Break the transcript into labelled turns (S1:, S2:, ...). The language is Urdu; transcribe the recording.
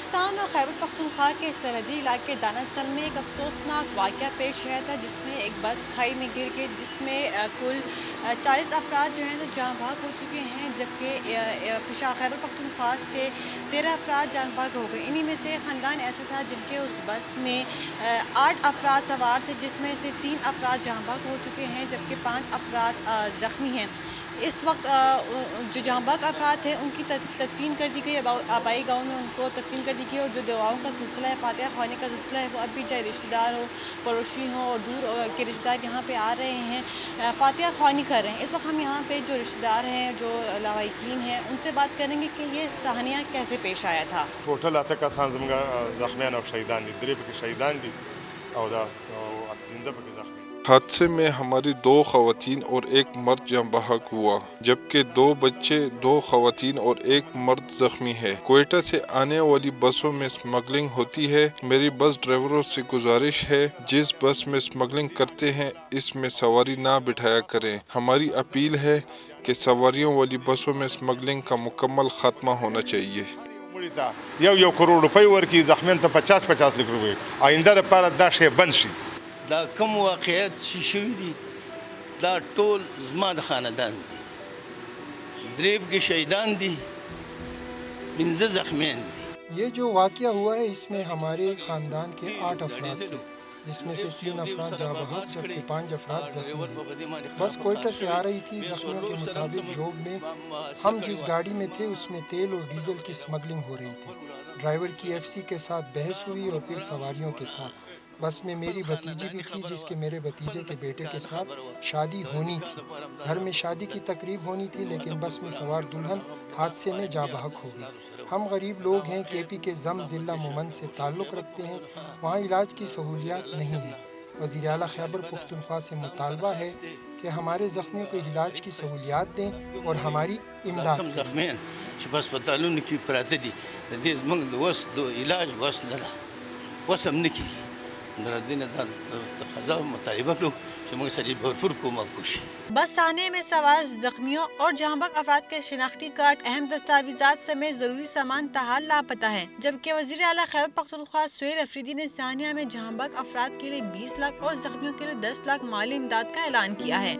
S1: بلوچستان اور خیبر پختونخوا کے سرحدی علاقے داناستان میں ایک افسوسناک واقعہ پیش آیا تھا، جس میں ایک بس کھائی میں گر گئی، جس میں کل 40 افراد جو ہیں تو جاں بحق ہو چکے ہیں، جبکہ خیبر پختونخوا سے 13 افراد جاں بحق ہو گئے۔ انہی میں سے خاندان ایسا تھا جن کے اس بس میں 8 افراد سوار تھے، جس میں سے 3 افراد جاں بحق ہو چکے ہیں، جبکہ 5 افراد زخمی ہیں۔ اس وقت جو جاں بحق افراد تھے ان کی تدفین کر دی گئی، آبائی گاؤں میں ان کو تدفین کر دی گئی، اور جو دعاؤں کا سلسلہ ہے، فاتحہ خوانی کا سلسلہ ہے، وہ اب بھی چاہے رشتہ دار ہو، پڑوسی ہوں اور دور کے رشتہ دار یہاں پہ آ رہے ہیں، فاتحہ خوانی کر رہے ہیں۔ اس وقت ہم یہاں پہ جو رشتہ دار ہیں، جو لاوائقین ہیں، ان سے بات کریں گے کہ یہ صحنیہ کیسے پیش آیا تھا۔
S2: ټوټل اته کسان زموږ زخمیان او شهیدان دي، درې پکې شهیدان دي او پنځه پکې زخمی.
S3: حادثے میں ہماری 2 خواتین اور 1 مرد جاں بحق ہوا، جبکہ 2 بچے، 2 خواتین اور 1 مرد زخمی ہے۔ کوئٹہ سے آنے والی بسوں میں اسمگلنگ ہوتی ہے۔ میری بس ڈرائیوروں سے گزارش ہے، جس بس میں اسمگلنگ کرتے ہیں اس میں سواری نہ بٹھایا کریں۔ ہماری اپیل ہے کہ سواریوں والی بسوں میں اسمگلنگ کا مکمل خاتمہ ہونا چاہیے۔
S2: مړي ته 1 کروڑ روپۍ ورکړي، زخمیان ته 50 لک روپۍ. آینده لپاره دا شی بند شي.
S4: دا کم واقعیت چې شوي دي دا ټول زما د خاندان دي، 3 پکې شهیدان دي، 15 زخمیان دي۔
S5: یہ جو واقعہ ہوا ہے اس میں ہمارے خاندان کے 8 افراد تھے، جس میں سے 3 افراد جاں بحق جبکہ 5 افراد زخمی ہیں۔ بس کوئٹہ سے آ رہی تھی۔ زخمیوں کے مطابق جوب میں ہم جس گاڑی میں تھے اس میں تیل اور ڈیزل کی اسمگلنگ ہو رہی تھی۔ ڈرائیور کی ایف سی کے ساتھ بحث ہوئی اور پھر سواریوں کے ساتھ۔ بس میں میری بھتیجی بھی تھی، جس کے میرے بھتیجے کے بیٹے کے ساتھ شادی ہونی تھی۔ گھر میں شادی کی تقریب ہونی تھی، لیکن بس میں سوار دلہن حادثے میں جاں بحق ہو گئی۔ ہم غریب لوگ ہیں، کے پی کے زم ضلع مومند سے تعلق رکھتے ہیں، وہاں علاج کی سہولیات نہیں ہیں۔ وزیر اعلیٰ خیبر پختونخوا سے مطالبہ ہے کہ ہمارے زخمیوں کو علاج کی سہولیات دیں اور ہماری امداد
S4: کم زخمیان چې په هسپتالونو کې پراته دي، د دې زموږ د وس د علاج وس نه ده، وس هم نه کېږي. نو د دې نه دا تقاضا مطالبه کوو چې موږ سره بھرپور کومک وشي۔
S1: بس آنے میں سوار زخمیوں اور جاں بحق افراد کے شناختی کارڈ، اہم دستاویزات سمیت ضروری سامان تاحال لاپتہ ہیں، جبکہ وزیر اعلیٰ خیبر پختونخوا سہیل افریدی نے ثانیہ میں جاں بحق افراد کے لیے 20 لاکھ اور زخمیوں کے لیے 10 لاکھ مالی امداد کا اعلان کیا ہے۔